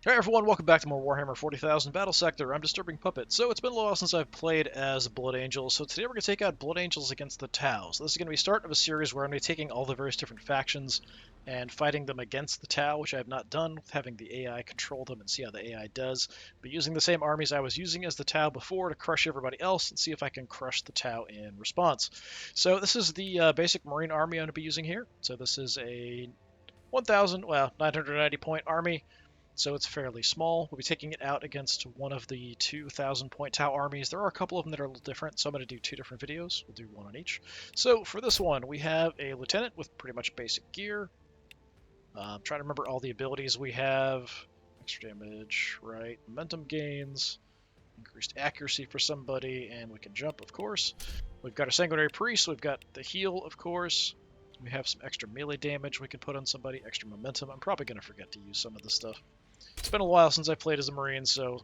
Hey everyone, welcome back to more Warhammer 40,000 Battlesector. I'm DisturbingPuppet. So it's been a while since I've played as Blood Angels, so today we're going to take out Blood Angels against the Tau. So this is going to be the start of a series where I'm going to be taking all the various different factions and fighting them against the Tau, which I have not done, with having the AI control them and see how the AI does, but using the same armies I was using as the Tau before to crush everybody else and see if I can crush the Tau in response. So this is the basic Marine army I'm going to be using here. So this is a 990 point army. So it's fairly small. We'll be taking it out against one of the 2,000 point Tau armies. There are a couple of them that are a little different, so I'm going to do two different videos. We'll do one on each. So for this one, we have a lieutenant with pretty much basic gear. Trying to remember all the abilities we have. Extra damage, right? Momentum gains, increased accuracy for somebody, and we can jump, of course. We've got a sanguinary priest. We've got the heal, of course. We have some extra melee damage we can put on somebody, extra momentum. I'm probably going to forget to use some of this stuff. It's been a while since I played as a Marine, so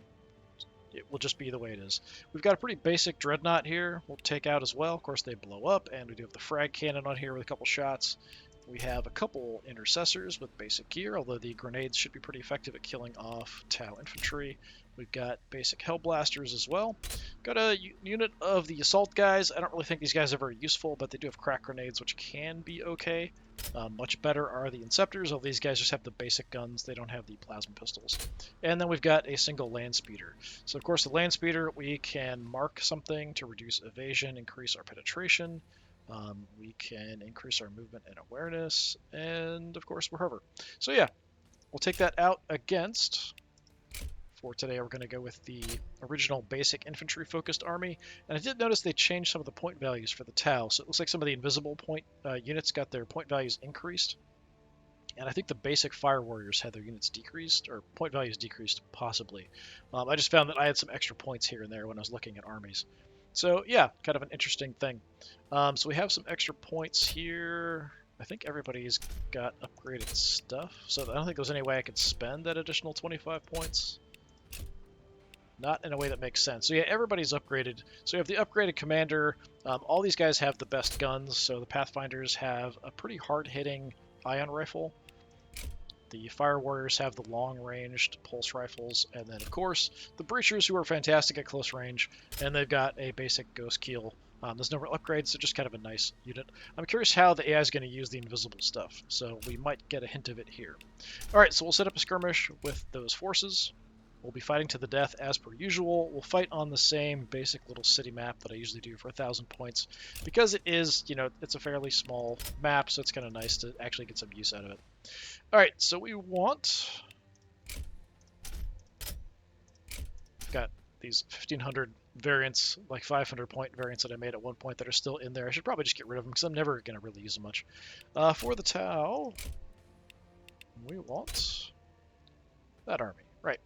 it will just be the way it is. We've got a pretty basic dreadnought here we'll take out as well. Of course, they blow up, and we do have the frag cannon on here with a couple shots. We have a couple intercessors with basic gear, although the grenades should be pretty effective at killing off Tau infantry. We've got basic hellblasters as well. Got a unit of the assault guys. I don't really think these guys are very useful, but they do have crack grenades, which can be okay. Much better are the Inceptors, although these guys just have the basic guns. They don't have the plasma pistols. And then we've got a single land speeder. So of course the land speeder, we can mark something to reduce evasion, increase our penetration. We can increase our movement and awareness, and of course we're hover. So yeah, we'll take that out against... For today, we're going to go with the original basic infantry-focused army. And I did notice they changed some of the point values for the Tau, so it looks like some of the invisible point units got their point values increased. And I think the basic fire warriors had their units decreased, or point values decreased, possibly. I just found that I had some extra points here and there when I was looking at armies. So yeah, kind of an interesting thing. So we have some extra points here. I think everybody's got upgraded stuff, so I don't think there's any way I could spend that additional 25 points. Not in a way that makes sense. So yeah, everybody's upgraded. So you have the upgraded commander. All these guys have the best guns. So the Pathfinders have a pretty hard-hitting ion rifle. The Fire Warriors have the long-ranged pulse rifles. And then, of course, the Breachers, who are fantastic at close range. And they've got a basic Ghost Keel. There's no real upgrades, so just kind of a nice unit. I'm curious how the AI is going to use the invisible stuff. So we might get a hint of it here. All right, so we'll set up a skirmish with those forces. We'll be fighting to the death as per usual. We'll fight on the same basic little city map that I usually do for 1,000 points. Because it is, it's a fairly small map, so it's kind of nice to actually get some use out of it. Alright, so we want... I've got these 1,500 variants, like 500 point variants that I made at one point that are still in there. I should probably just get rid of them because I'm never going to really use them much. For the Tau, we want that army. Right.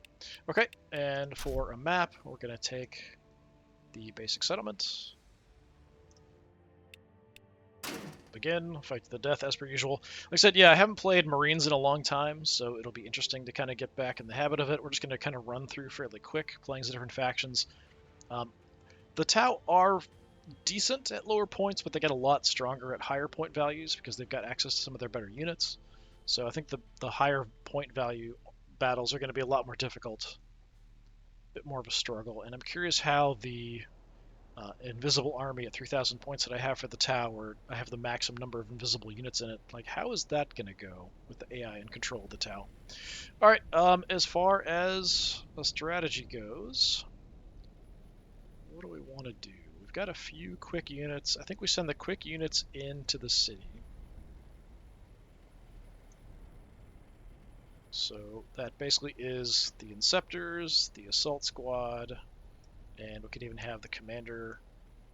Okay, and for a map, we're going to take the basic settlement. Begin, fight to the death as per usual. Like I said, yeah, I haven't played Marines in a long time, so it'll be interesting to kind of get back in the habit of it. We're just going to kind of run through fairly quick, playing the different factions. The Tau are decent at lower points, but they get a lot stronger at higher point values because they've got access to some of their better units. So I think the higher point value battles are going to be a lot more difficult, a bit more of a struggle, and I'm curious how the invisible army at 3,000 points that I have for the Tau, where I have the maximum number of invisible units in it, like how is that going to go with the AI in control of the Tau? All right, as far as the strategy goes, what do we want to do? We've got a few quick units. I think we send the quick units into the city. So that basically is the Inceptors, the Assault Squad, and we could even have the Commander,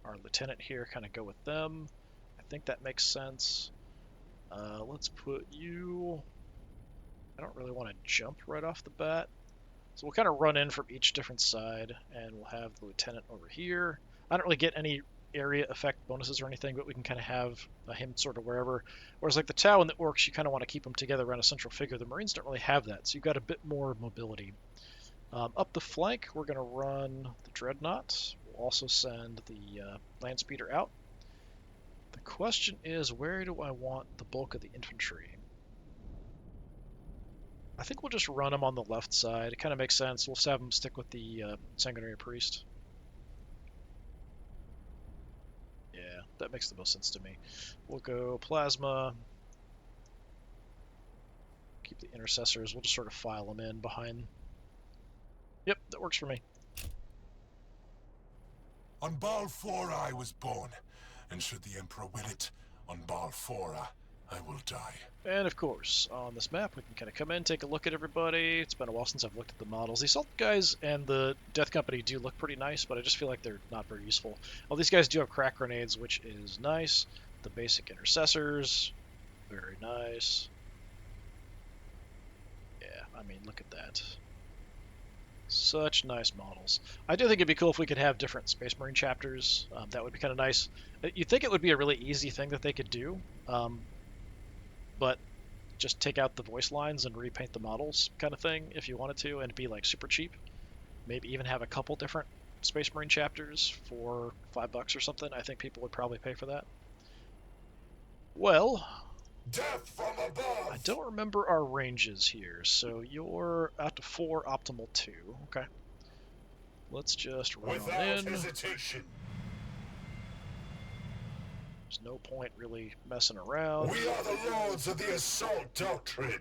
our Lieutenant here, kind of go with them. I think that makes sense. Let's put you... I don't really want to jump right off the bat. So we'll kind of run in from each different side, and we'll have the Lieutenant over here. I don't really get any area effect bonuses or anything, but we can kind of have him sort of wherever. Whereas like the Tau and the Orcs, you kind of want to keep them together around a central figure. The Marines don't really have that, so you've got a bit more mobility. Up the flank, we're going to run the Dreadnought. We'll also send the Land Speeder out. The question is, where do I want the bulk of the infantry? I think we'll just run them on the left side. It kind of makes sense. We'll just have them stick with the Sanguinary Priest. Yeah, that makes the most sense to me. We'll go Plasma. Keep the Intercessors. We'll just sort of file them in behind. Yep, that works for me. On Balfora I was born, and should the Emperor will it, on Balfora I will die. And of course, on this map, we can kind of come in, take a look at everybody. It's been a while since I've looked at the models. The Assault guys and the Death Company do look pretty nice, but I just feel like they're not very useful. Well, these guys do have crack grenades, which is nice. The basic Intercessors, very nice. Yeah, I mean, look at that. Such nice models. I do think it'd be cool if we could have different Space Marine chapters. That would be kind of nice. You'd think it would be a really easy thing that they could do, but just take out the voice lines and repaint the models kind of thing if you wanted to, and be like super cheap. Maybe even have a couple different Space Marine chapters for $5 or something. I think people would probably pay for that. Well, Death from above! I don't remember our ranges here, so you're out to 4, optimal 2. Okay. Let's just run on in. Hesitation. There's no point really messing around. We are the lords of the assault doctrine.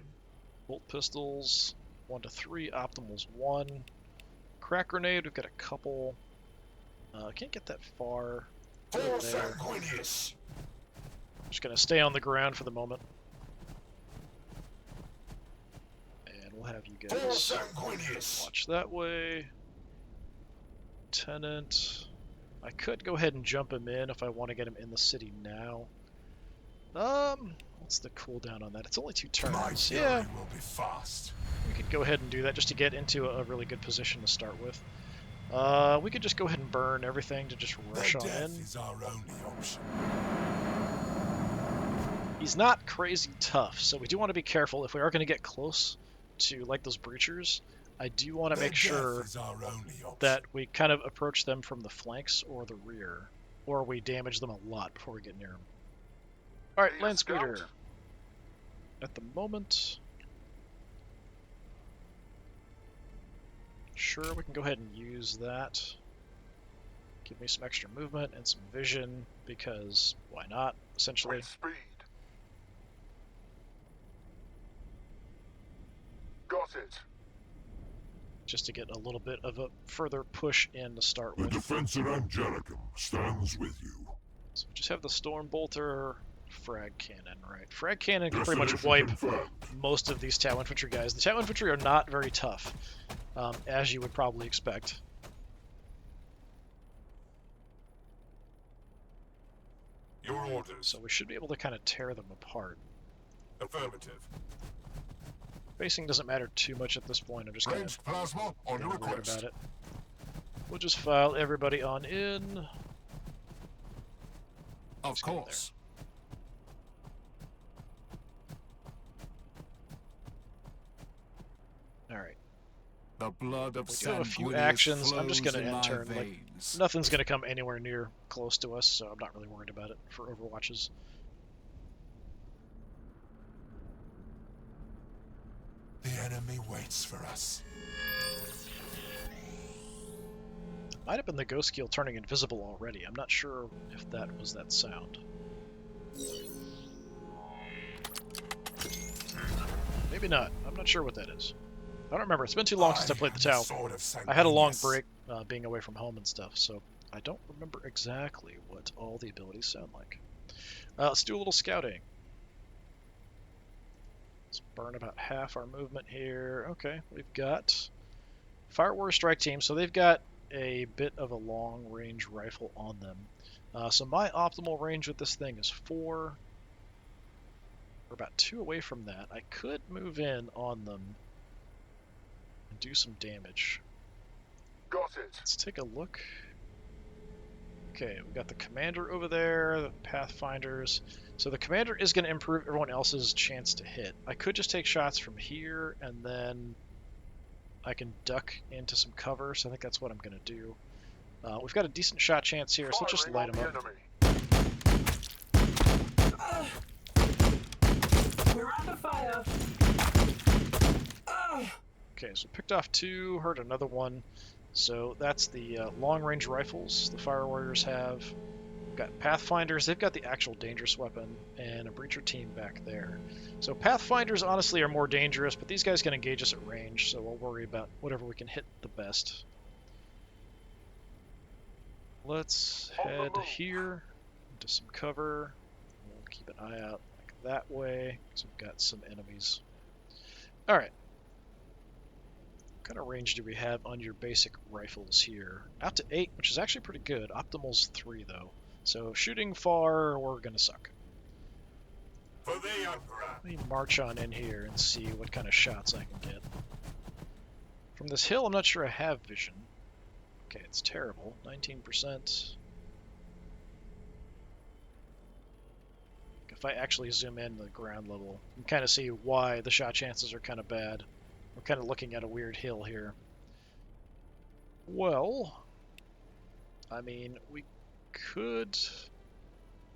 Bolt pistols, 1 to 3, optimals 1. Crack grenade, we've got a couple. Can't get that far. For Sanguinius. Just gonna stay on the ground for the moment. And we'll have you guys watch that way. Lieutenant. I could go ahead and jump him in if I want to get him in the city now. What's the cooldown on that? It's only 2 turns. Yeah, will be fast. we could go ahead and do that just to get into a really good position to start with. We could just go ahead and burn everything to just rush on in. Is our only option. He's not crazy tough, so we do want to be careful. If we are going to get close to like those breachers, I do want to make sure that we kind of approach them from the flanks or the rear, or we damage them a lot before we get near them. Alright, land speeder. At the moment, sure, we can go ahead and use that. Give me some extra movement and some vision, because why not, essentially. Speed. Got it. Just to get a little bit of a further push in to start with. The defense at Angelicum stands with you. So we just have the Storm Bolter, Frag Cannon, right? Frag Cannon can pretty much wipe most of these Tau Infantry guys. The Tau Infantry are not very tough, as you would probably expect. Your orders. So we should be able to kind of tear them apart. Affirmative. Spacing doesn't matter too much at this point. I'm just kind of plasma on your worried request. about it. We'll just file everybody on in. Of course. Alright. The blood of We do have a few actions. I'm just going to end turn. Like, nothing's going to come anywhere near close to us, so I'm not really worried about it for overwatches. The enemy waits for us. Might have been the Ghost Keel turning invisible already. I'm not sure if that was that sound. Maybe not. I'm not sure what that is. I don't remember. It's been too long since I played the Tau. I had a long break being away from home and stuff, so I don't remember exactly what all the abilities sound like. Let's do a little scouting. Let's burn about half our movement here. Okay, we've got Fire Warrior Strike Team, so they've got a bit of a long-range rifle on them. So my optimal range with this thing is 4. We're about 2 away from that. I could move in on them and do some damage. Got it. Let's take a look. Okay, we got the Commander over there, the Pathfinders. So the Commander is going to improve everyone else's chance to hit. I could just take shots from here, and then I can duck into some cover, so I think that's what I'm going to do. We've got a decent shot chance here, so let's just light them up. We're under fire. Okay, so picked off 2, hurt another one. So that's the long-range rifles the Fire Warriors have. We've got Pathfinders, they've got the actual dangerous weapon, and a Breacher team back there. So Pathfinders honestly are more dangerous, but these guys can engage us at range, so we'll worry about whatever we can hit the best. Let's head here into some cover. We'll keep an eye out like that way, because we've got some enemies. Alright. What kind of range do we have on your basic rifles here? Out to 8, which is actually pretty good. Optimal's 3, though. So shooting far, we're going to suck. For the Emperor. Let me march on in here and see what kind of shots I can get. From this hill, I'm not sure I have vision. Okay, it's terrible. 19%. If I actually zoom in to the ground level, you can kind of see why the shot chances are kind of bad. We're kind of looking at a weird hill here. Well, I mean, we could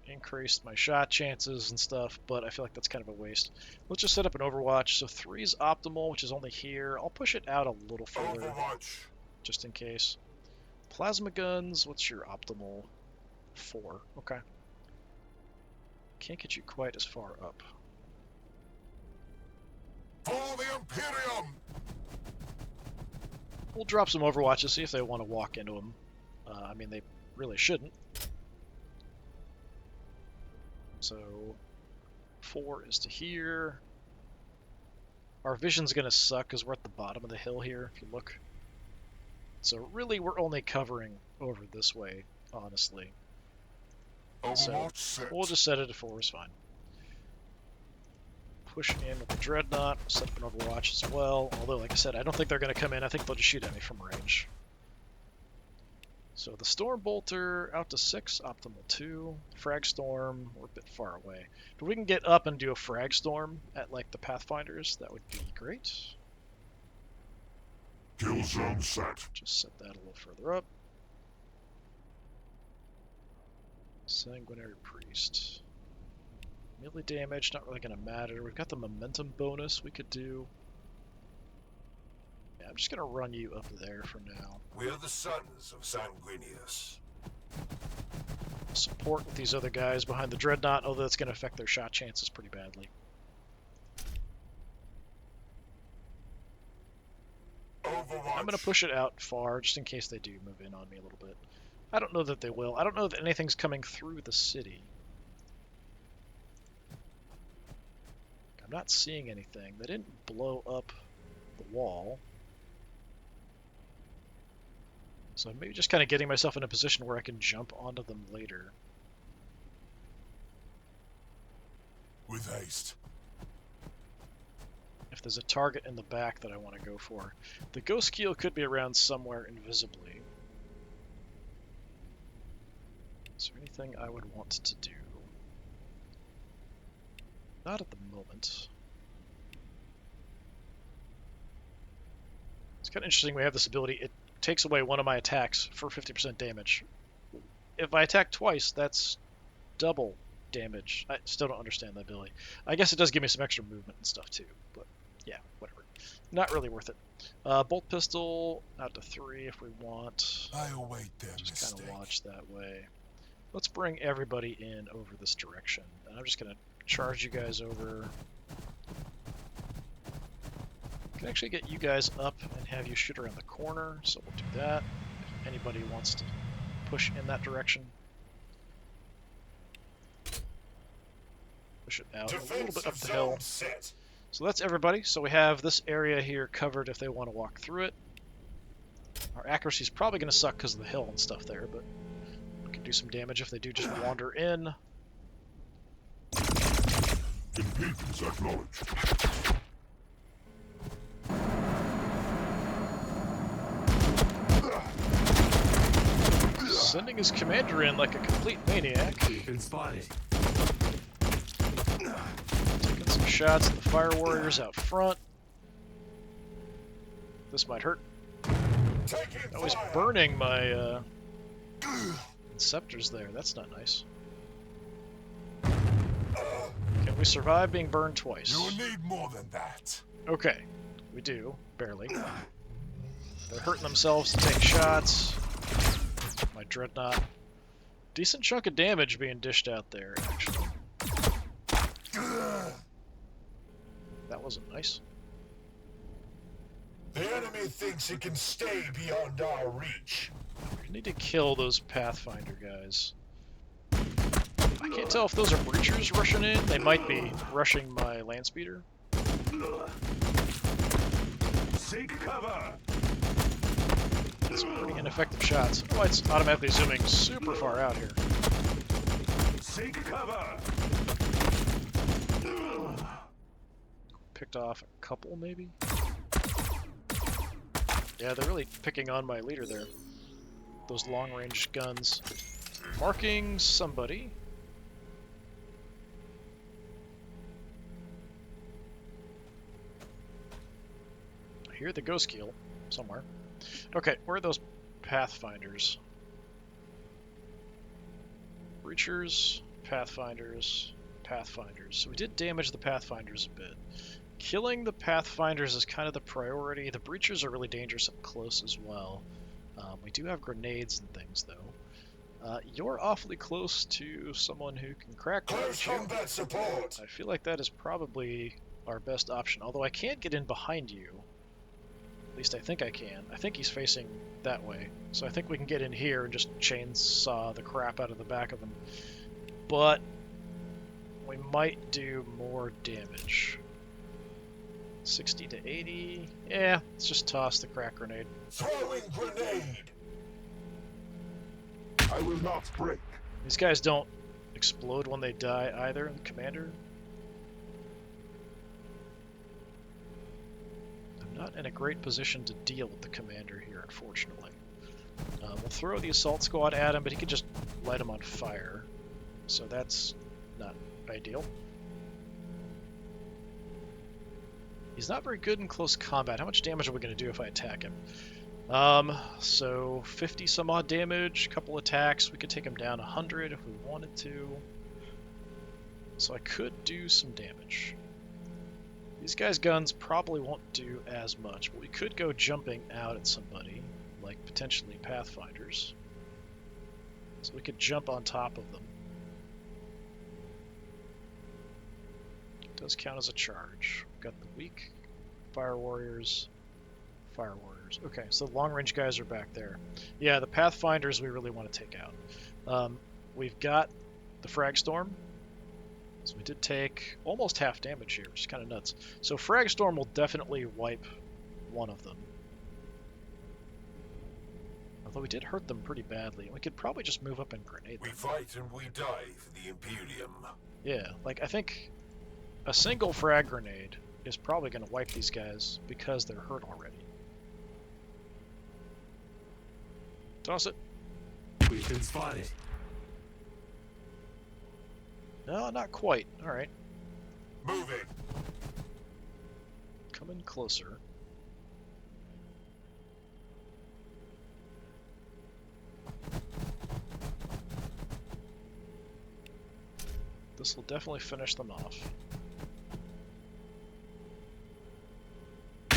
increase my shot chances and stuff, but I feel like that's kind of a waste. Let's just set up an Overwatch. So 3 is optimal, which is only here. I'll push it out a little further, Overwatch. just in case. Plasma guns, what's your optimal? 4, okay. Can't get you quite as far up. For the Imperium. We'll drop some Overwatches, see if they want to walk into them. I mean, they really shouldn't. So 4 is to here. Our vision's going to suck because we're at the bottom of the hill here, if you look. So really, we're only covering over this way, honestly. So we'll just set it to 4 is fine. Push in with the Dreadnought, set up an Overwatch as well. Although, like I said, I don't think they're going to come in. I think they'll just shoot at me from range. So the Storm Bolter out to 6, optimal 2. Frag Storm, we're a bit far away. If we can get up and do a Frag Storm at like the Pathfinders, that would be great. Kill zone set. Just set that a little further up. Sanguinary Priest. Melee damage, not really going to matter. We've got the momentum bonus we could do. Yeah, I'm just going to run you up there for now. We are the sons of Sanguinius. Support with these other guys behind the Dreadnought, although it's going to affect their shot chances pretty badly. Overwatch. I'm going to push it out far, just in case they do move in on me a little bit. I don't know that they will. I don't know that anything's coming through the city. I'm not seeing anything. They didn't blow up the wall. So maybe just kind of getting myself in a position where I can jump onto them later. With haste. If there's a target in the back that I want to go for. The Ghost Keel could be around somewhere invisibly. Is there anything I would want to do? Not at the moment. It's kind of interesting we have this ability. It takes away one of my attacks for 50% damage. If I attack twice, that's double damage. I still don't understand the ability. I guess it does give me some extra movement and stuff too, but yeah, whatever. Not really worth it. Bolt pistol out to 3 if we want. I await their Just mistake. kind of watch that way. Let's bring everybody in over this direction. And I'm just going to charge you guys over. I can actually get you guys up and have you shoot around the corner, so we'll do that. If anybody wants to push in that direction. Push it out a little bit up the hill. Set. So that's everybody. So we have this area here covered if they want to walk through it. Our accuracy is probably going to suck because of the hill and stuff there, but we can do some damage if they do just wander in. Impedance acknowledged. Sending his commander in like a complete maniac. Been spotted. Taking some shots at the Fire Warriors out front. This might hurt. Oh, he's burning my Inceptors there. That's not nice. Can we survive being burned twice? You will need more than that. Okay. We do, barely. They're hurting themselves to take shots. My dreadnought. Decent chunk of damage being dished out there, actually. That wasn't nice. The enemy thinks it can stay beyond our reach. We need to kill those Pathfinder guys. I can't tell if those are breachers rushing in. They might be rushing my land speeder. Seek cover. Some pretty ineffective shots. Oh, it's automatically zooming super far out here. Seek cover. Picked off a couple, maybe? Yeah, they're really picking on my leader there. Those long-range guns. Marking somebody. I hear the ghost keel somewhere. Okay, where are those Pathfinders? Breachers, Pathfinders, Pathfinders. So we did damage the Pathfinders a bit. Killing the Pathfinders is kind of the priority. The Breachers are really dangerous up close as well. We do have grenades and things, though. You're awfully close to someone who can crack Close combat support. I feel like that is probably our best option, although I can't get in behind you. At least I think I can. I think he's facing that way. So I think we can get in here and just chainsaw the crap out of the back of him. But we might do more damage. 60 to 80. Yeah, let's just toss the crack grenade. Throwing grenade. I will not break. These guys don't explode when they die either, Commander. I'm not in a great position to deal with the Commander here, unfortunately. We'll throw the assault squad at him, but he can just light him on fire. So that's not ideal. He's not very good in close combat. How much damage are we going to do if I attack him? So 50 some odd damage, couple attacks. We could take him down 100 if we wanted to. So I could do some damage. These guys' guns probably won't do as much, but we could go jumping out at somebody, like potentially Pathfinders. So we could jump on top of them. It does count as a charge. We've got the weak Fire Warriors. Fire Warriors. Okay, so the long-range guys are back there. Yeah, the Pathfinders we really want to take out. We've got the Frag Storm. So we did take almost half damage here, which is kind of nuts. So Frag Storm will definitely wipe one of them. Although we did hurt them pretty badly. We could probably just move up and grenade them. We fight and we die for the Imperium. Yeah, like I think a single frag grenade is probably going to wipe these guys because they're hurt already. Toss it. We can spot it. No, not quite. Alright. Moving. Coming closer. This will definitely finish them off.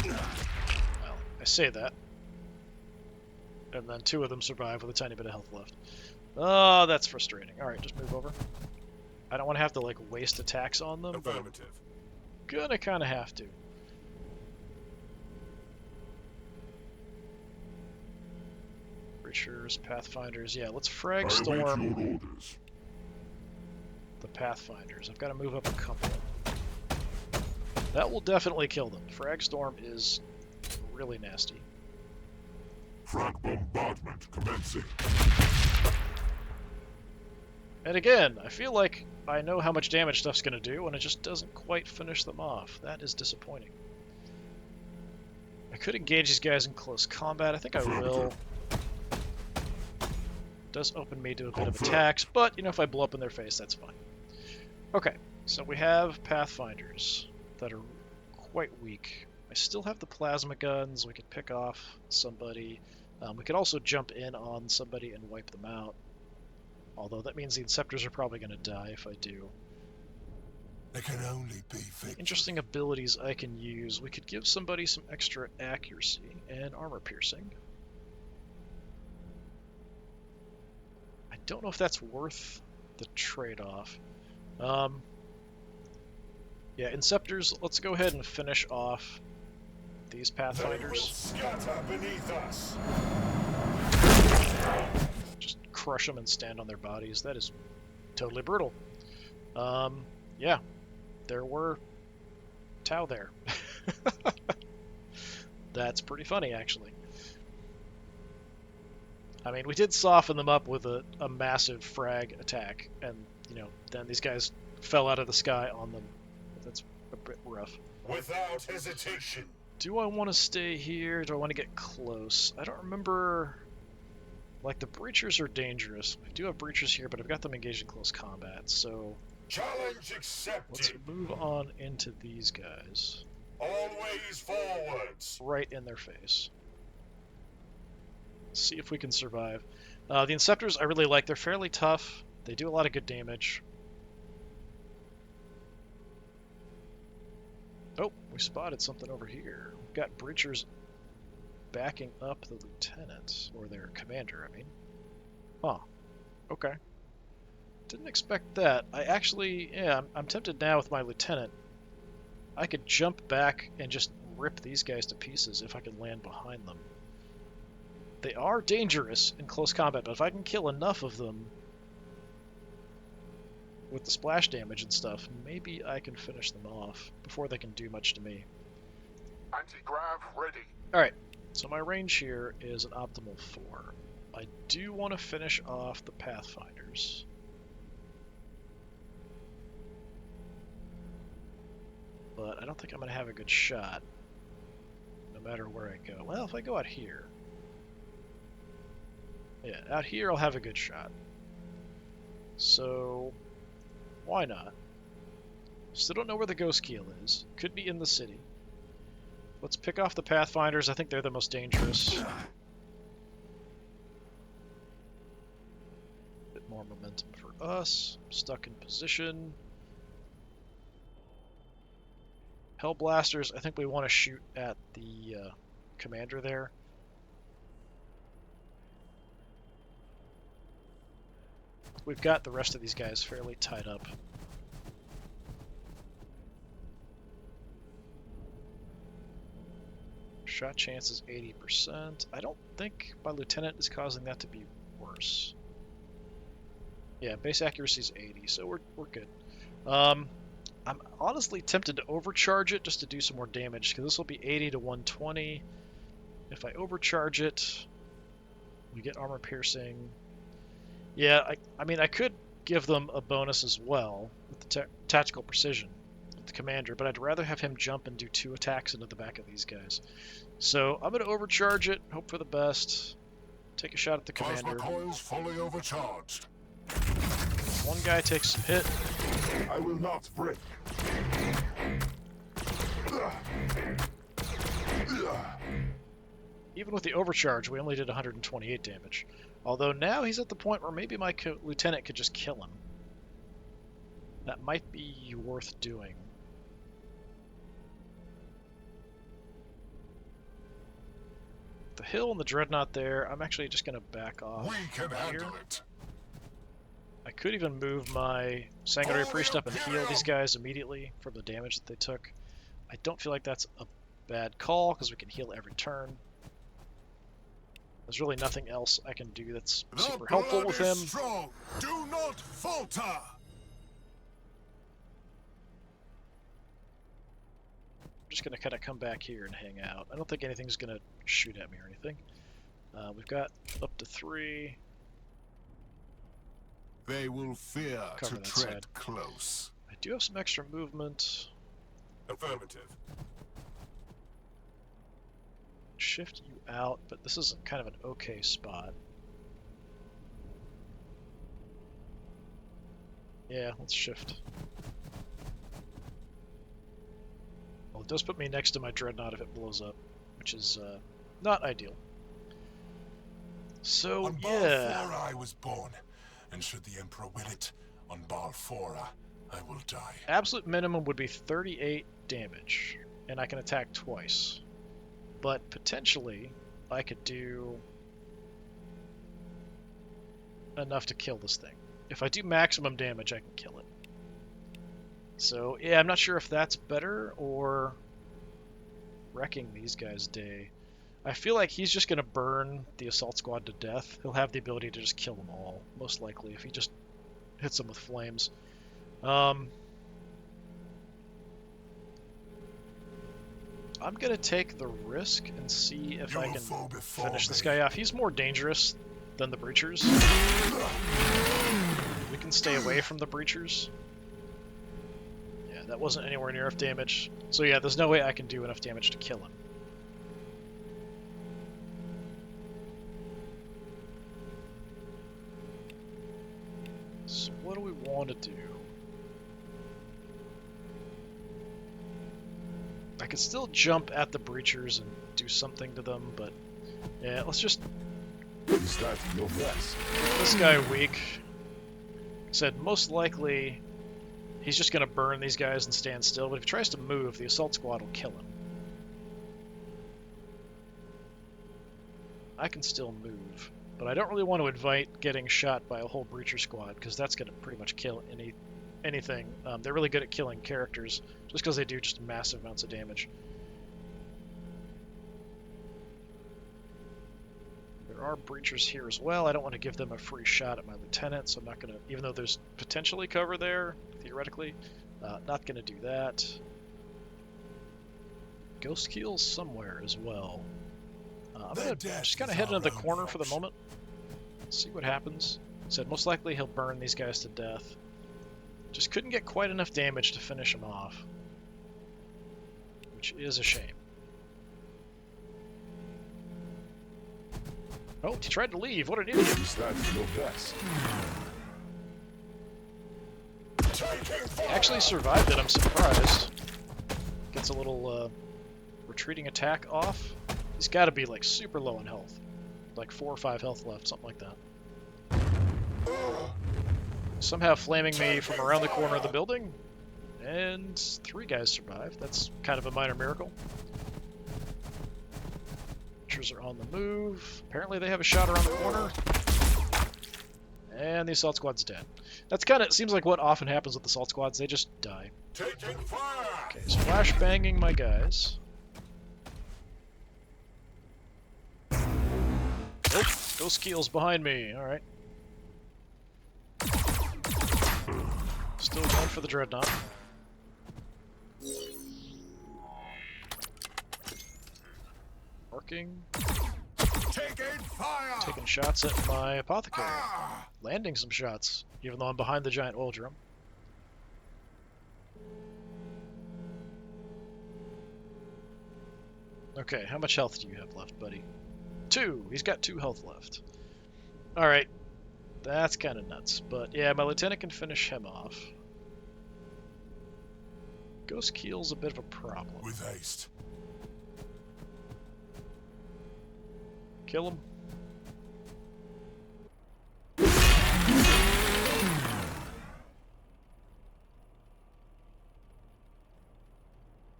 Well, I say that. And then two of them survive with a tiny bit of health left. Oh, that's frustrating. Alright, just move over. I don't want to have to, like, waste attacks on them, but I'm gonna kind of have to. Breachers, Pathfinders. Yeah, let's Frag Storm the Pathfinders. I've got to move up a couple. That will definitely kill them. Frag Storm is really nasty. Frag bombardment commencing. And again, I feel like I know how much damage stuff's going to do, and it just doesn't quite finish them off. That is disappointing. I could engage these guys in close combat. I think I will. It does open me to a bit of attacks, but, you know, if I blow up in their face, that's fine. Okay, so we have Pathfinders that are quite weak. I still have the plasma guns. We could pick off somebody. We could also jump in on somebody and wipe them out. Although that means the Inceptors are probably going to die if I do. There can only be victory. Interesting abilities I can use. We could give somebody some extra accuracy and armor piercing. I don't know if that's worth the trade-off. Yeah, Inceptors, let's go ahead and finish off these Pathfinders. They will scatter beneath us. Just crush them and stand on their bodies. That is totally brutal. Yeah, there were Tau there. That's pretty funny, actually. I mean, we did soften them up with a massive frag attack, and, you know, then these guys fell out of the sky on them. That's a bit rough. Without hesitation. Do I want to stay here? Do I want to get close? I don't remember... Like, the breachers are dangerous. I do have breachers here, but I've got them engaged in close combat, so... Challenge accepted. Let's move on into these guys. Always forwards. Right in their face. See if we can survive. The Inceptors I really like. They're fairly tough. They do a lot of good damage. Oh, we spotted something over here. We've got breachers backing up the lieutenant, or their commander, I mean. Huh. Okay. Didn't expect that. I actually, yeah, I'm tempted now with my lieutenant. I could jump back and just rip these guys to pieces if I can land behind them. They are dangerous in close combat, but if I can kill enough of them with the splash damage and stuff, maybe I can finish them off before they can do much to me. Anti-grav ready. Alright, so my range here is an optimal 4. I do want to finish off the Pathfinders. But I don't think I'm going to have a good shot, no matter where I go. Well, if I go out here... Yeah, out here I'll have a good shot. So, why not? Still don't know where the Ghost Keel is. Could be in the city. Let's pick off the Pathfinders. I think they're the most dangerous. Bit more momentum for us. Stuck in position. Hellblasters, I think we want to shoot at the commander there. We've got the rest of these guys fairly tied up. Shot chance is 80%. I don't think my lieutenant is causing that to be worse. Yeah, base accuracy is 80, so we're good. I'm honestly tempted to overcharge it just to do some more damage, because this will be 80 to 120. If I overcharge it, we get armor piercing. Yeah, I mean, I could give them a bonus as well with the tactical precision with the commander, but I'd rather have him jump and do 2 attacks into the back of these guys. So I'm going to overcharge it, hope for the best, take a shot at the commander. Plasma coils fully overcharged. One guy takes some hit. I will not break. Even with the overcharge, we only did 128 damage. Although now he's at the point where maybe my lieutenant could just kill him. That might be worth doing. The hill and the dreadnought there, I'm actually just going to back off. We can here. handle it. I could even move my Sanguinary Priest up and heal these guys immediately from the damage that they took. I don't feel like that's a bad call, because we can heal every turn. There's really nothing else I can do that's super helpful with him. Strong. Do not falter. I'm just going to kind of come back here and hang out. I don't think anything's going to shoot at me or anything. We've got up to 3. They will fear Cover to that tread side. close. I do have some extra movement. Affirmative. Shift you out, but this is kind of an okay spot. Yeah, let's shift. Well, it does put me next to my dreadnought if it blows up, which is not ideal. So, On yeah. Balfora I was born, and should the Emperor will it, on Balfora I will die. Absolute minimum would be 38 damage, and I can attack twice. But potentially, I could do enough to kill this thing. If I do maximum damage, I can kill it. So, yeah, I'm not sure if that's better or wrecking these guys' day. I feel like he's just going to burn the assault squad to death. He'll have the ability to just kill them all, most likely, if he just hits them with flames. I'm going to take the risk and see if I can finish this guy off. He's more dangerous than the breachers. We can stay away from the breachers. Yeah, that wasn't anywhere near enough damage. So yeah, there's no way I can do enough damage to kill him. So what do we want to do? I could still jump at the breachers and do something to them, but yeah, let's just Start to go best. get this guy weak. Like I said, most likely he's just going to burn these guys and stand still, but if he tries to move, the assault squad will kill him. I can still move, but I don't really want to invite getting shot by a whole breacher squad, because that's going to pretty much kill anything. They're really good at killing characters, just because they do just massive amounts of damage. There are breachers here as well. I don't want to give them a free shot at my lieutenant, so I'm not going to, even though there's potentially cover there, theoretically, not going to do that. Ghost Keel's somewhere as well. I'm going to just kind of head into the corner for the moment. See what happens. Said most likely he'll burn these guys to death. Just couldn't get quite enough damage to finish him off, which is a shame. Oh, he tried to leave. What an idiot. You start to go best. He actually survived it, I'm surprised. Gets a little retreating attack off. He's got to be like super low in health. Like 4 or 5 health left, something like that. Somehow flaming me from around the corner of the building. And 3 guys survived. That's kind of a minor miracle. Archers are on the move. Apparently they have a shot around the corner. And the assault squad's dead. That's kind of, seems like what often happens with assault squads. They just die. Taking fire! Okay, so flash banging my guys. Nope, Ghost Keel's behind me. Alright. Still going for the Dreadnought. Marking. Taking fire! Taking shots at my apothecary. Landing some shots, even though I'm behind the giant oil drum. Okay, how much health do you have left, buddy? 2! He's got 2 health left. Alright. That's kind of nuts. But yeah, my lieutenant can finish him off. Ghost Keel's a bit of a problem. With haste. Kill him.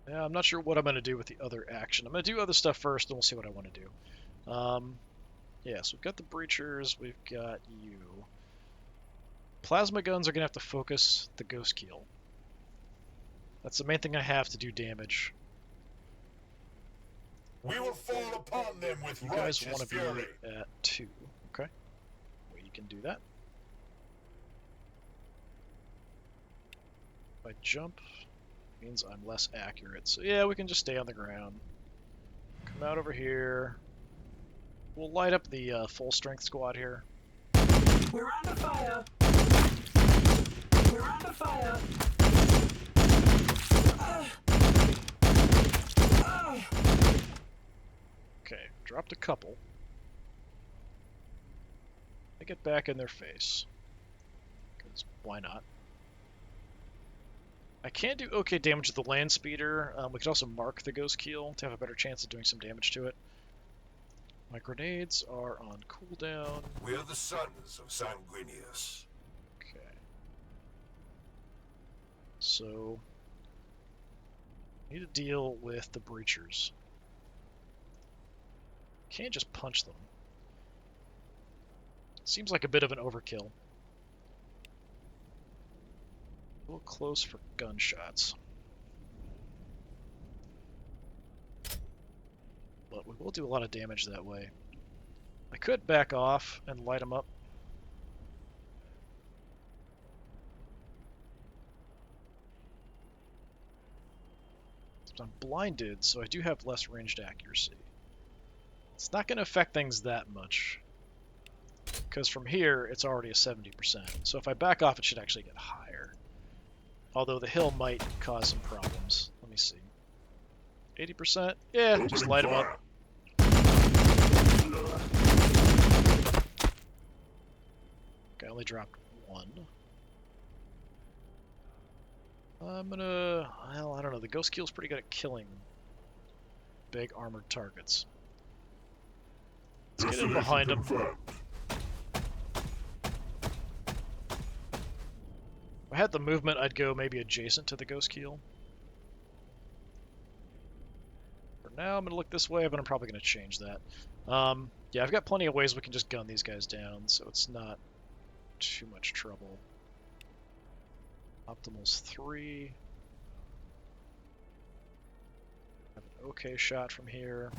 Yeah, I'm not sure what I'm going to do with the other action. I'm going to do other stuff first, and we'll see what I want to do. Yeah, so we've got the breachers, we've got you. Plasma guns are going to have to focus the Ghost Keel. That's the main thing I have to do damage. We will fall upon them with You guys righteous want to be fury. at 2. Okay. Well, you can do that. If I jump, means I'm less accurate. So yeah, we can just stay on the ground. Come out over here. We'll light up the full strength squad here. We're under fire. We're under fire. Okay, dropped a couple. I get back in their face. Because why not? I can do okay damage with the land speeder. We could also mark the Ghost Keel to have a better chance of doing some damage to it. My grenades are on cooldown. We are the sons of Sanguinius. Okay. So, I need to deal with the breachers. Can't just punch them. Seems like a bit of an overkill. A little close for gunshots. But we will do a lot of damage that way. I could back off and light them up. I'm blinded, so I do have less ranged accuracy. It's not going to affect things that much, because from here it's already a 70%. So if I back off, it should actually get higher. Although the hill might cause some problems. Let me see. 80%? Yeah, just light them up. Okay, I only dropped one. I'm gonna... well, I don't know. The Ghost Keel's pretty good at killing big armored targets. Let's get in behind him. If I had the movement, I'd go maybe adjacent to the Ghost Keel. For now, I'm going to look this way, but I'm probably going to change that. Yeah, I've got plenty of ways we can just gun these guys down, so it's not too much trouble. Optimal's 3. Have an okay shot from here.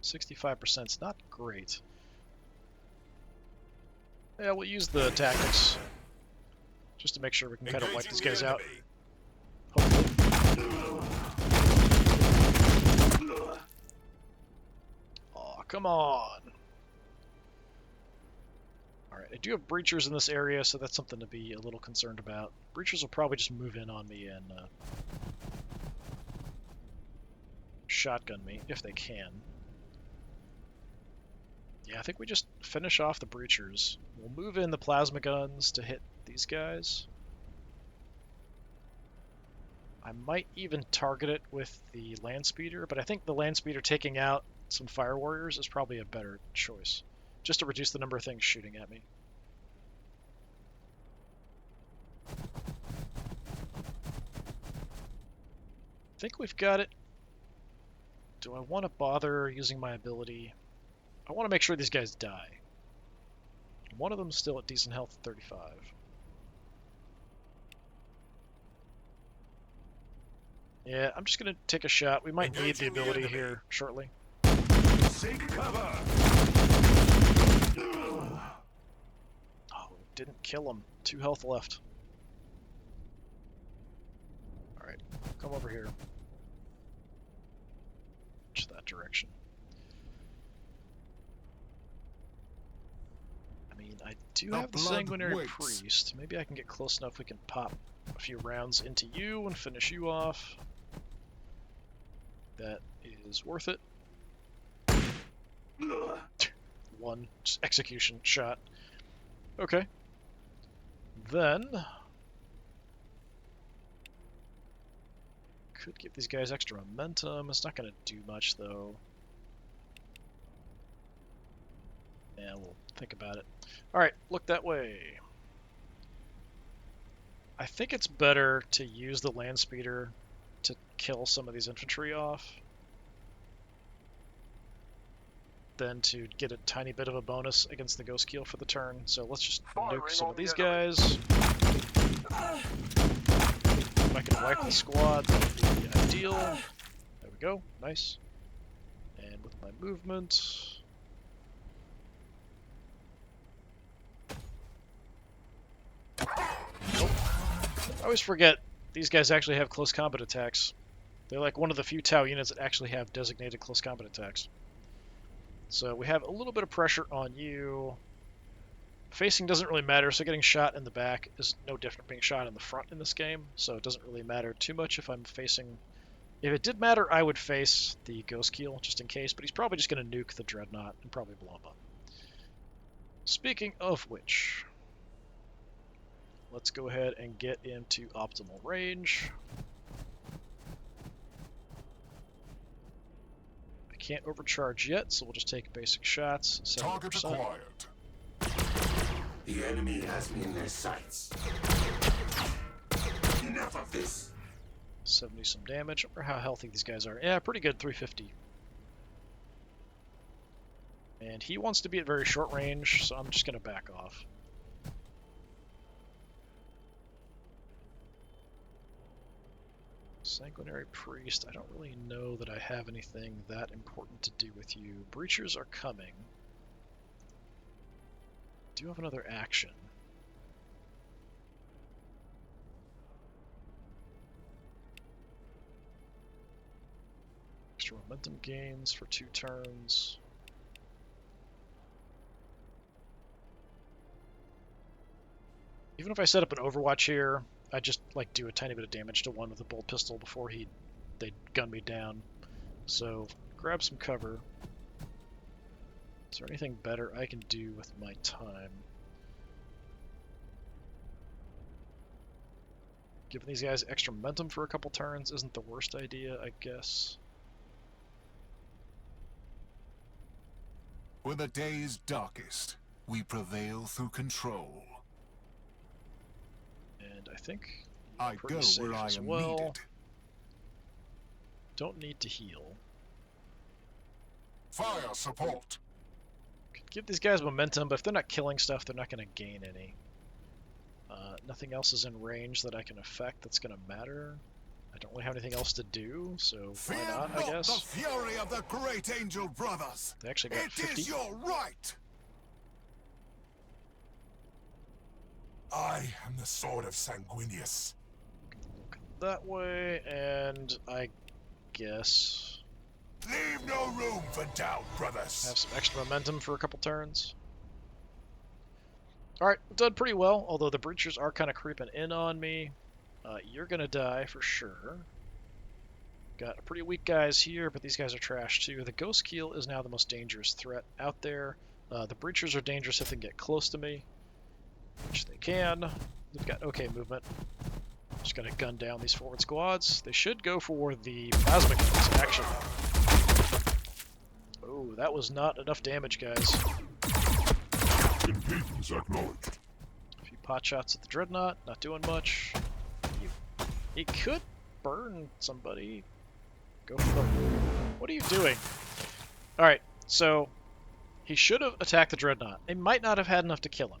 %65's not great. Yeah, we'll use the tactics just to make sure we can kind of wipe these guys out. Hopefully. Aw, come on. Alright, I do have breachers in this area, so that's something to be a little concerned about. Breachers will probably just move in on me and shotgun me, if they can. Yeah, I think we just finish off the breachers. We'll move in the plasma guns to hit these guys. I might even target it with the land speeder, but I think the land speeder taking out some fire warriors is probably a better choice, just to reduce the number of things shooting at me. I think we've got it. Do I want to bother using my ability? I want to make sure these guys die. One of them's still at decent health, 35. Yeah, I'm just going to take a shot. We might need the ability here shortly. Seek cover. Oh, didn't kill him. 2 health left. Alright, come over here. Just that direction. I mean, I do have the Sanguinary Priest. Maybe I can get close enough we can pop a few rounds into you and finish you off. That is worth it. One execution shot. Okay. Then... could give these guys extra momentum. It's not going to do much, though. Yeah, we'll think about it. Alright, look that way. I think it's better to use the land speeder to kill some of these infantry off than to get a tiny bit of a bonus against the Ghost Keel for the turn. So let's just nuke some of these guys. If I can wipe the squad, that would be ideal. There we go. Nice. And with my movement... nope. I always forget these guys actually have close combat attacks. They're like one of the few Tau units that actually have designated close combat attacks. So we have a little bit of pressure on you. Facing doesn't really matter, so getting shot in the back is no different from being shot in the front in this game, so it doesn't really matter too much if I'm facing... If it did matter, I would face the Ghost Keel, just in case, but he's probably just going to nuke the Dreadnought and probably blow him up. Speaking of which, let's go ahead and get into optimal range. I can't overcharge yet, so we'll just take basic shots. 70%. Target acquired. The enemy has me in their sights. Enough of this. 70 some damage. I wonder how healthy these guys are. Yeah, pretty good, 350. And he wants to be at very short range, so I'm just going to back off. Sanguinary Priest, I don't really know that I have anything that important to do with you. Breachers are coming. Do have another action. Extra momentum gains for 2 turns. Even if I set up an Overwatch here, I just like do a tiny bit of damage to one with a bolt pistol before they'd gun me down. So grab some cover. Is there anything better I can do with my time? Giving these guys extra momentum for a couple turns isn't the worst idea, I guess. When the day's darkest, we prevail through control. And I think I pretty go safe where I as am well. needed. Don't need to heal. Fire support. Could give these guys momentum, but if they're not killing stuff, they're not going to gain any. Nothing else is in range that I can affect that's going to matter. I don't really have anything else to do, so why Fear not, I not guess. the fury of the great angel brothers. They actually got It 50. is your right. I am the sword of Sanguinius. Look that way, and I guess Leave no room for doubt, brothers. have some extra momentum for a couple turns. Alright, done pretty well, although the breachers are kind of creeping in on me. You're gonna die for sure. Got pretty weak guys here, but these guys are trash too. The Ghost Keel is now the most dangerous threat out there. The breachers are dangerous if they can get close to me, which they can. They've got okay movement. Just gonna gun down these forward squads. They should go for the plasma guns, actually. Oh, that was not enough damage, guys. Impedance acknowledged. A few pot shots at the Dreadnought, not doing much. He could burn somebody. Go for the... What are you doing? Alright, so he should have attacked the Dreadnought. They might not have had enough to kill him.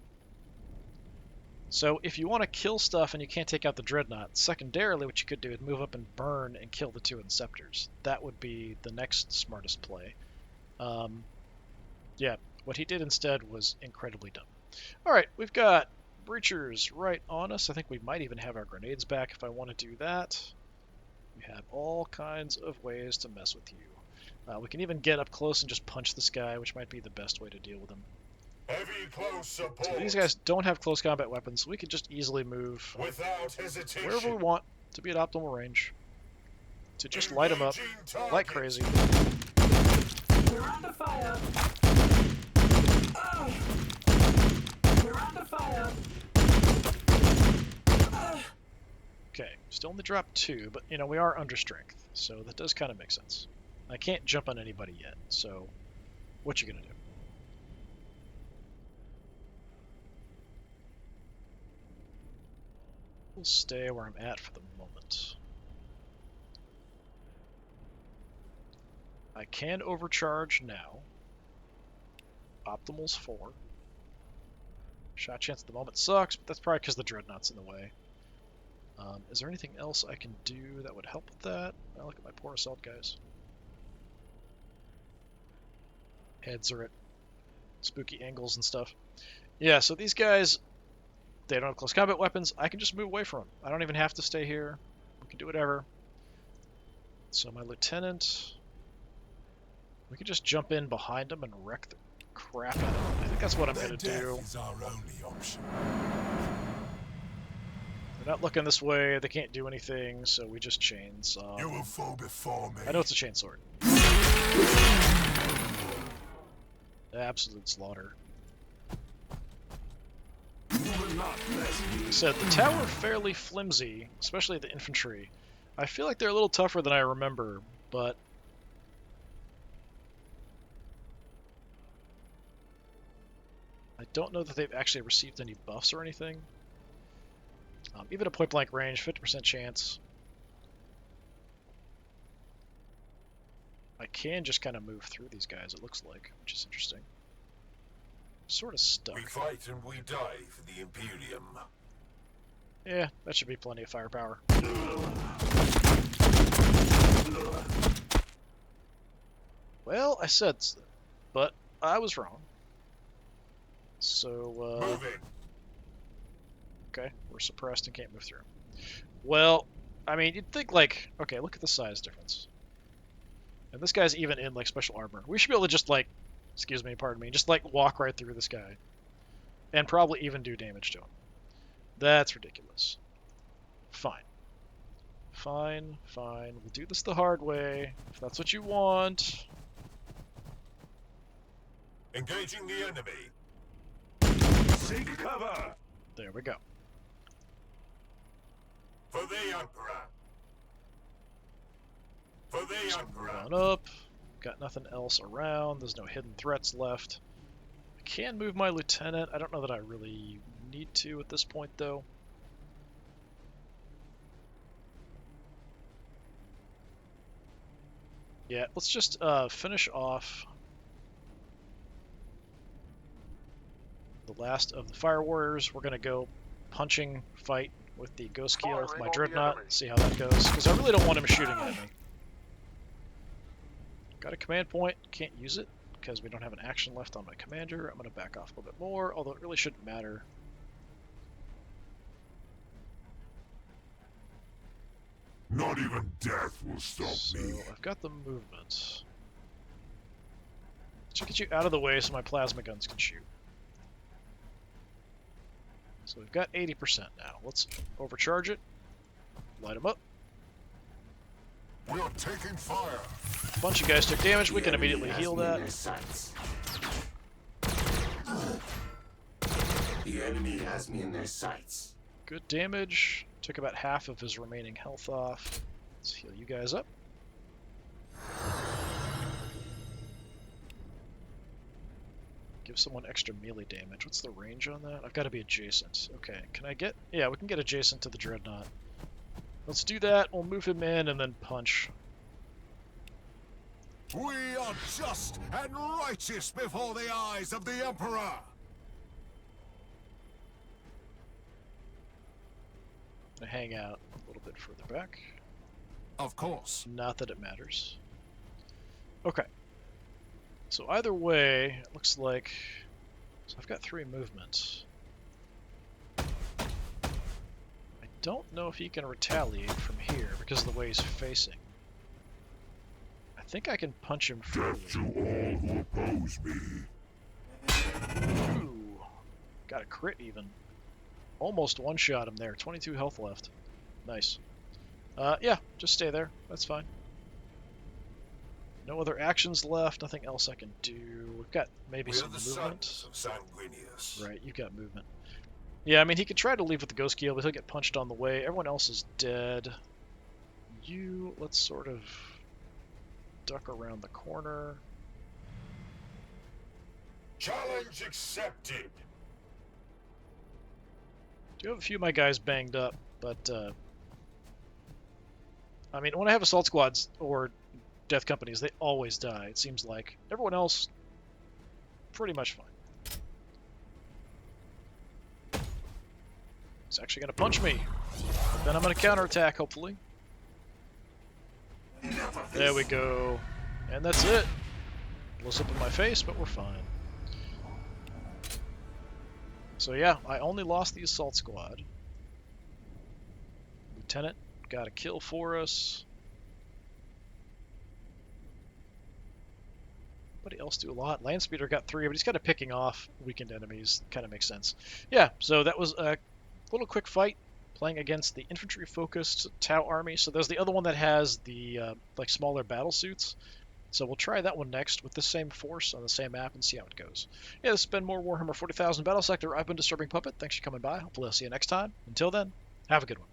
So if you want to kill stuff and you can't take out the Dreadnought, secondarily what you could do is move up and burn and kill the 2 Inceptors. That would be the next smartest play. Yeah, what he did instead was incredibly dumb. Alright, we've got breachers right on us. I think we might even have our grenades back if I want to do that. We have all kinds of ways to mess with you. We can even get up close and just punch this guy, which might be the best way to deal with him. Heavy close support. So these guys don't have close combat weapons, so we can just easily move Without hesitation. wherever we want to be at optimal range. To just light them up like crazy. We're under fire. Ugh. We're under fire. Ugh. Okay, still only drop 2, but we are under strength, so that does kind of make sense. I can't jump on anybody yet, so what you gonna do? We'll stay where I'm at for the moment. I can overcharge now. Optimal's 4. Shot chance at the moment sucks, but that's probably because the Dreadnought's in the way. Is there anything else I can do that would help with that? Oh, look at my poor assault guys. Heads are at spooky angles and stuff. Yeah, so these guys, they don't have close combat weapons. I can just move away from them. I don't even have to stay here. We can do whatever. So my lieutenant, we can just jump in behind them and wreck the crap out of them. I think that's what I'm going to do. Death is our only option. They're not looking this way. They can't do anything, so we just chainsaw. You will fall before me. I know it's a chainsword. Absolute slaughter. Like I said, the tower fairly flimsy, especially the infantry. I feel like they're a little tougher than I remember, but I don't know that they've actually received any buffs or anything. Even at point blank range, 50% chance. I can just kind of move through these guys, it looks like, which is interesting. Sort of stuck. We fight and we die for the Imperium. Yeah, that should be plenty of firepower. Well, I said, but I was wrong. So, Moving. okay, we're suppressed and can't move through. Well, I mean, you'd think like, okay, look at the size difference. And this guy's even in like special armor. We should be able to just like, excuse me, pardon me, just like walk right through this guy. And probably even do damage to him. That's ridiculous. Fine. Fine, fine. We'll do this the hard way, if that's what you want. Engaging the enemy. Seek cover! There we go. For the Emperor. For the Just Emperor. move on up. Got nothing else around. There's no hidden threats left. I can move my lieutenant. I don't know that I really need to at this point, though. Yeah, let's just finish off the last of the Fire Warriors. We're going to go punching fight with the Ghost Keel with my Dreadnought. See how that goes, because I really don't want him shooting at me. Got a command point, can't use it because we don't have an action left on my commander. I'm going to back off a little bit more, although it really shouldn't matter. Not even death will stop So me. I've got the movement. Let's get you out of the way so my plasma guns can shoot. So we've got 80% now. Let's overcharge it. Light them up. We are taking fire. A bunch of guys took damage. We can immediately heal that. The enemy has me in their sights. Good damage. Took about half of his remaining health off. Let's heal you guys up. Give someone extra melee damage. What's the range on that? I've got to be adjacent. Okay, can I get... Yeah, we can get adjacent to the Dreadnought. Let's do that. We'll move him in and then punch. We are just and righteous before the eyes of the Emperor. I hang out a little bit further back. Of course. Not that it matters. Okay. So either way, it looks like... So I've got 3 movements. I don't know if he can retaliate from here because of the way he's facing. I think I can punch him freely. Death to all who oppose me. Ooh. Got a crit even. Almost one-shot him there. 22 health left. Nice. Yeah, just stay there. That's fine. No other actions left. Nothing else I can do. We've got maybe We are some the movement. sons of Sanguinius. Right, you've got movement. Yeah, I mean, he could try to leave with the Ghost Keel, but he'll get punched on the way. Everyone else is dead. You, let's sort of duck around the corner. Challenge accepted. Do have a few of my guys banged up, but I mean, when I have assault squads or death companies, they always die, it seems like. Everyone else, pretty much fine. He's actually going to punch me. But then I'm going to counterattack, hopefully. There we go. And that's it. Blows up in my face, but we're fine. So yeah, I only lost the assault squad. Lieutenant got a kill for us. Anybody else do a lot? Landspeeder got 3, but he's kind of picking off weakened enemies. Kind of makes sense. Yeah, so that was a little quick fight playing against the infantry-focused Tau army. So there's the other one that has the like smaller battle suits. So we'll try that one next with the same force on the same map and see how it goes. Yeah, this has been more Warhammer 40,000 Battlesector. I've been Disturbing Puppet. Thanks for coming by. Hopefully I'll see you next time. Until then, have a good one.